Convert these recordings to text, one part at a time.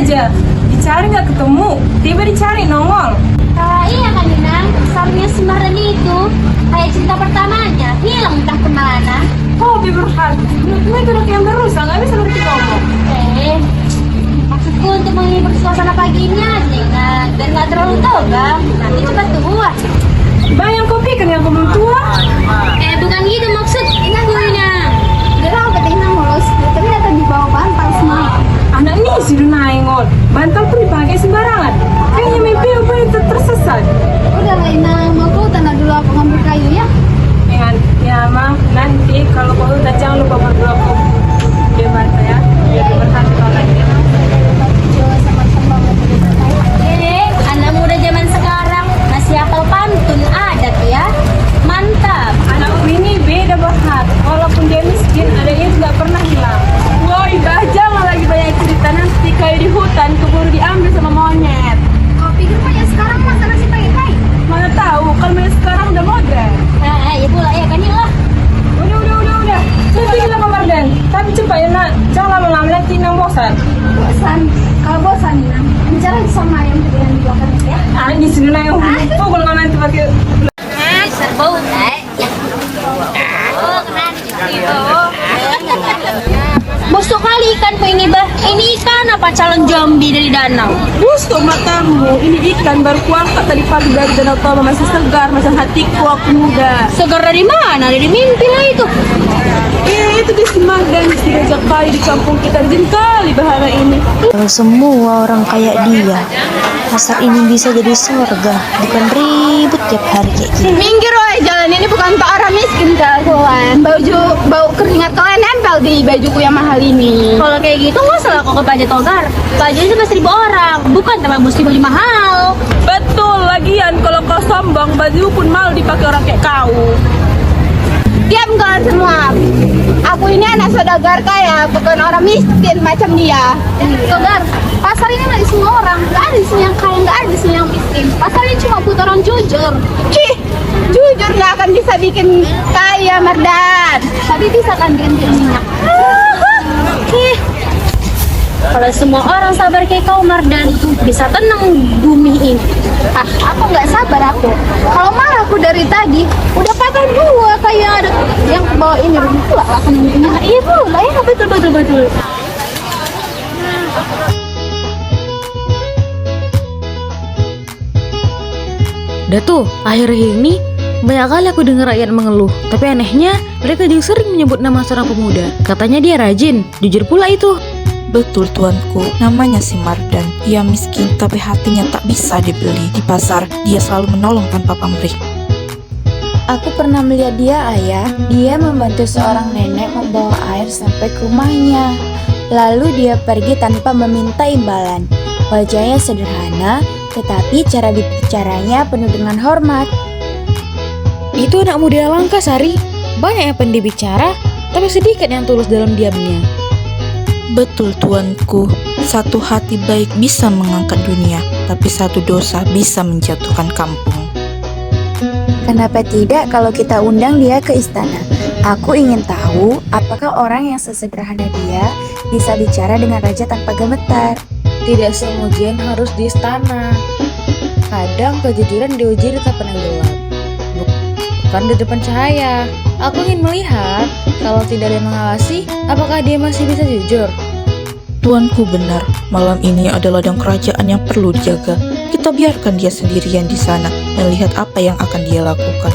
aja. Dicari nggak ketemu, tiba dicari nongol. Iya kan Inang, suaminya si Mardani itu kayak cerita pertamanya, hilang entah kemana. Oh, Berhad, menurutmu itu udah yang berusaha, nggak bisa berarti ngomong. Maksudku untuk menghibur suasana pagi ini aja Inang, dan nggak terlalu toga, nanti cepat tua. Bayang kopi kan yang belum tua. Bukan gitu maksud Inang Inang. Dia tahu kata Inang mulus, tapi datang di bawah bantal semua. Anak ini sudah naingol, bantal pun dipakai sembarangan. Kayaknya mimpi apa itu tersesat. Udah lah Inang, aku tanah dulu aku ngambil kayu ya. Ya Ma, nanti kalau kau udah jangan lupa berdoa dia bantai ya, biar dia berhati kalau lagi. Anak muda zaman sekarang masih hafal pantun adat ya. Mantap. Anakku ini beda Berhad, walaupun dia miskin, adanya juga pernah hilang. Woi, jangan lagi banyak cerita, nanti kayak di hutan keburu diambil sama monyet. Kau pikir punya sekarang masa masih pakai kayu? Mana tahu, kalau banyak sekarang udah modern. Ya pula ya kan lah. Udah. Nanti kita ke Mardan, tapi cepat ya nak, jangan lama-lama nanti Inang bosan. Bosan. Kalau bosan Inang, bicara sama yang di belakang ya. Di sini lah yang pukul nggak nanti pakai. Serbau. Bosok kali ikan po ini bah. Ini ikan apa calon zombie dari danau? Busuk matamu, ini ikan baru kuangkat tadi pagi dari Danau Toba, masih segar, macam hatiku aku muda. Segar dari mana? Dari mimpi lah itu. Itu di Semarang, di Gajah Kayu, di kampung kita, rajin kali bahara ini. Kalau semua orang kayak dia, pasar ini bisa jadi surga, bukan ribut tiap hari kayak gini. Minggir woy, jalan ini bukan untuk orang miskin kawan. Bau keringat kalian nempel di bajuku yang mahal ini. Kalau kayak gitu nggak salah kok ke Pajak Togar. Pajak cuma 1.000 orang, bukan tambah mesti beli mahal. Betul, lagian kalau kau sombong, baju pun malu dipakai orang kayak kau. Diam kalian semua. Aku ini anak saudagar kaya, bukan orang miskin macam dia. Saudagar, pasar ini nggak di semua orang. Nggak ada di sini yang kaya, nggak ada di sini yang miskin. Pasar ini cuma buat orang jujur. Cih, jujur nggak akan bisa bikin kaya, Mardan. Tapi bisa kan bikin minyak. Kalau semua orang sabar kayak kau Mardan, bisa tenang bumi ini. Aku nggak sabar aku. Kalau marah aku dari tadi, udah patah dua kayak ada yang bawa ini pula langsung minyak. Iya pula ya, betul. Dah tuh, akhir-akhir ini banyak kali aku dengar rakyat mengeluh. Tapi anehnya, mereka juga sering menyebut nama seorang pemuda. Katanya dia rajin, jujur pula itu. Betul tuanku, namanya si Mardan. Ia miskin tapi hatinya tak bisa dibeli. Di pasar, dia selalu menolong tanpa pamrih. Aku pernah melihat dia, ayah. Dia membantu seorang nenek membawa air sampai ke rumahnya. Lalu dia pergi tanpa meminta imbalan. Wajahnya sederhana, tetapi cara bicaranya penuh dengan hormat. Itu anak muda langka, Sari. Banyak yang pandai bicara, tapi sedikit yang tulus dalam diamnya. Betul tuanku, satu hati baik bisa mengangkat dunia, tapi satu dosa bisa menjatuhkan kampung. Kenapa tidak kalau kita undang dia ke istana? Aku ingin tahu apakah orang yang sesederhana dia bisa bicara dengan raja tanpa gemetar. Tidak semua ujian harus di istana. Kadang kejujuran diuji di tempat yang gelap, bukan di depan cahaya. Aku ingin melihat kalau tidak ada yang mengawasi, apakah dia masih bisa jujur? Tuanku benar, malam ini adalah ladang kerajaan yang perlu dijaga. Kita biarkan dia sendirian di sana dan lihat apa yang akan dia lakukan.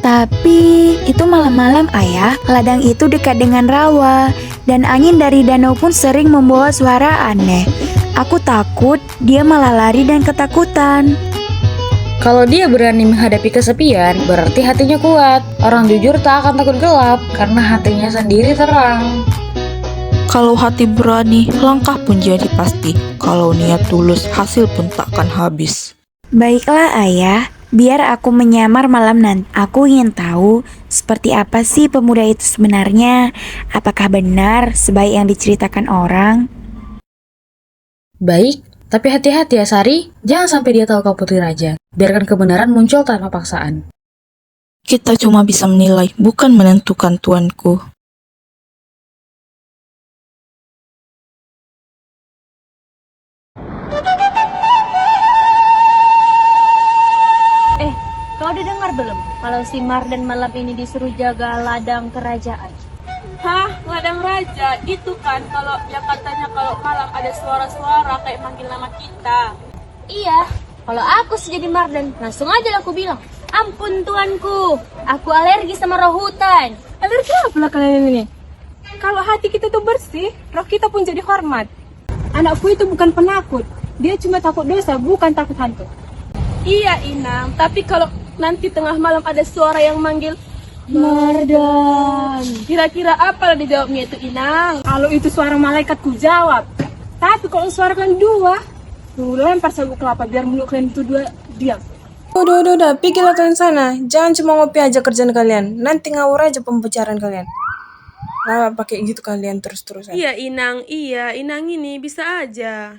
Tapi itu malam-malam, ayah. Ladang itu dekat dengan rawa, dan angin dari danau pun sering membawa suara aneh. Aku takut dia malah lari dan ketakutan. Kalau dia berani menghadapi kesepian, berarti hatinya kuat. Orang jujur tak akan takut gelap, karena hatinya sendiri terang. Kalau hati berani, langkah pun jadi pasti. Kalau niat tulus, hasil pun takkan habis. Baiklah, ayah. Biar aku menyamar malam nanti. Aku ingin tahu seperti apa sih pemuda itu sebenarnya. Apakah benar sebaik yang diceritakan orang? Baik, tapi hati-hati ya Sari. Jangan sampai dia tahu kau putri raja. Biarkan kebenaran muncul tanpa paksaan. Kita cuma bisa menilai, bukan menentukan tuanku. dengar belum kalau si Mardan malam ini disuruh jaga ladang kerajaan? Hah, ladang raja? Itu kan kalau yang katanya kalau malam ada suara-suara kayak manggil nama kita. Iya, kalau aku sih jadi Mardan, langsung aja aku bilang, ampun tuanku, aku alergi sama roh hutan. Alergi apa kalian ini? Kalau hati kita tuh bersih, roh kita pun jadi hormat. Anakku itu bukan penakut, dia cuma takut dosa, bukan takut hantu. Iya Inang, tapi kalau nanti tengah malam ada suara yang manggil Mardan, kira-kira apa yang dijawabnya itu Inang? Kalau itu suara malaikat ku jawab. Tapi kalau suara kalian dua, tuh lempar sabuk kelapa biar mulut kalian itu dua diam. Udah, pikirlah kalian sana. Jangan cuma ngopi aja kerjaan kalian. Nanti ngawur aja pembicaraan kalian. Nah, pakai gitu kalian terus-terusan. Iya Inang ini bisa aja.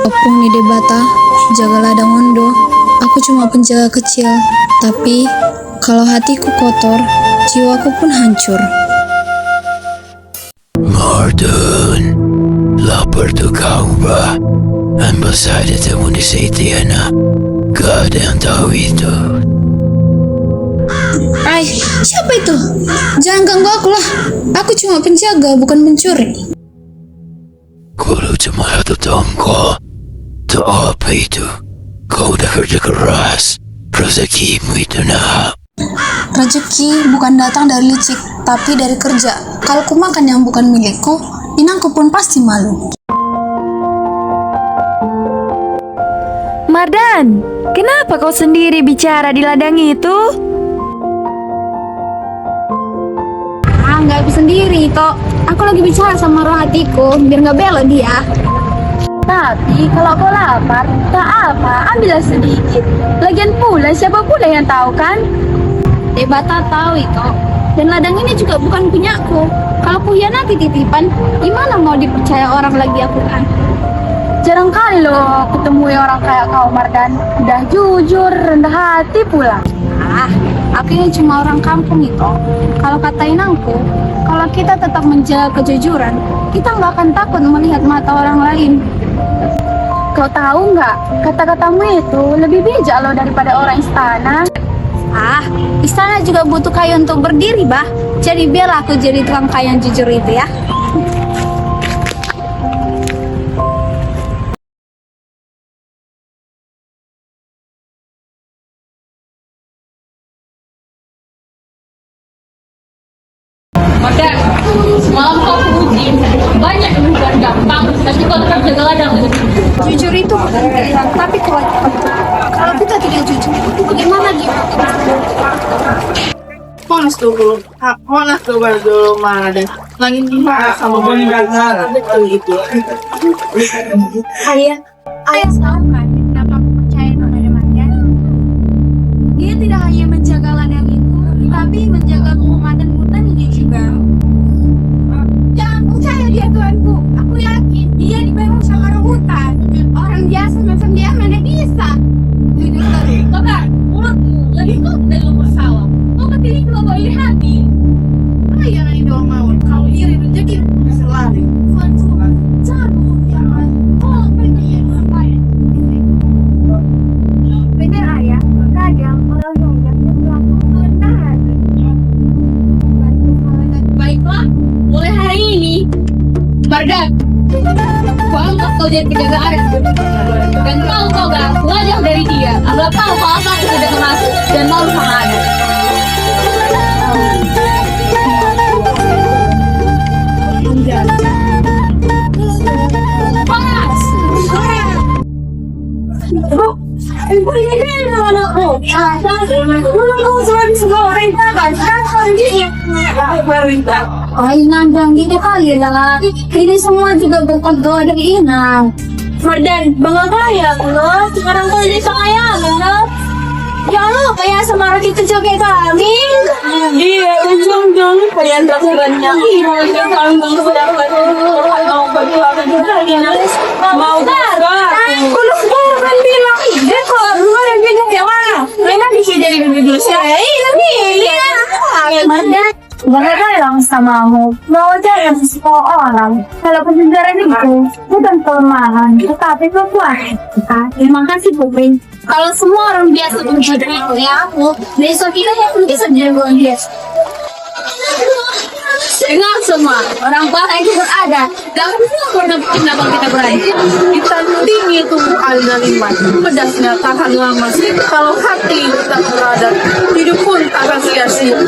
Opung nih debata, jaga ladang ondo. Aku cuma penjaga kecil, tapi kalau hatiku kotor, jiwaku pun hancur. Mardan, lapar tuh kau bah. Ambil saja temu di Tiana. Gak ada yang tahu itu. Ay, siapa itu? Jangan ganggu aku lah. Aku cuma penjaga, bukan pencuri. Kalau cuma satu tongkol, tuh apa itu? Kau udah kerja keras, rezekimu itu nak. Rezeki bukan datang dari licik, tapi dari kerja. Kalau ku makan yang bukan milikku, inangku pun pasti malu. Mardan, kenapa kau sendiri bicara di ladang itu? Nggak bisa sendiri kok. Aku lagi bicara sama roh hatiku biar nggak belok dia. Tapi kalau kau lapar, tak apa, ambillah sedikit. Lagian pula siapa pula yang tahu kan? Debata tahu itu. Dan ladang ini juga bukan punyaku. Kalau ku hianati titipan, gimana mau dipercaya orang lagi aku kan? Jarang kali loh ketemu orang kayak kau Mardan. Udah jujur, rendah hati pula. Aku ini cuma orang kampung itu. Kalau kata inangku, kalau kita tetap menjaga kejujuran, kita nggak akan takut melihat mata orang lain. Kau tahu nggak, kata-katamu itu lebih bijak loh daripada orang istana. Istana juga butuh kayu untuk berdiri, bah. Jadi biar aku jadi tukang kayu yang jujur itu ya. Maka semalam kau puji banyak yang bukan gampang, tapi kau tetap jaga ladang. Jujur itu penting, tapi kalau kita tidak jujur, bagaimana gitu? Panas tuh dulu mana deh. Langit gimana sama bunda betul itu. Ayah tahu kan kenapa aku percaya kepada Mardan? Dia tidak hanya menjaga ladang itu, tapi menjaga rumah dan hutan ini juga. Jangan percaya dia tuanku. Aku yakin dia dibangun sama orang hutan. Orang biasa macam dia mana bisa? Jujur tadi. Togar, mulutmu lebih kuat dari lumpur sawah. Kau ketirik bawa iri hati. Ayah yang doang mau. Kau iri rezeki selalu. Jangan jangan. Oh, benar ayah. Kadang kalau nggak benar. Baiklah, mulai hari ini, Mardan, kau anggap kau jadi penjaga adat. Dan kau Togar, belajar dari dia. Agar tahu kalau aku tidak mengaku dan mau sama adat. Nandang gitu kali lah. Ini semua juga berkat doa dari Inang. Mardan, bangga kaya loh. Sekarang kau jadi kaya loh. Jangan lupa ya sama orang itu juga kami. Iya, ujung-ujung kalian terakhirnya. Mau Kalau sekarang kan bilang, dia kok luar yang bingung ya mana? Rena bisa jadi bibi dulu sih. Mardan, bangga kaya langsung. bersamamu mewajari semua orang. Kalau penjara itu bukan kelemahan, tetapi kekuatan. Terima kasih, Pupin. Kalau semua orang biasa menjadi aku, besok kita yang bisa jadi orang biasa. Dengar semua, orang barat itu berada dan pernah kenapa kita berada. Kita tinggi tubuh aliran pedasnya tahan lama sih. Kalau hati tak berada, hidup pun akan sia-sia.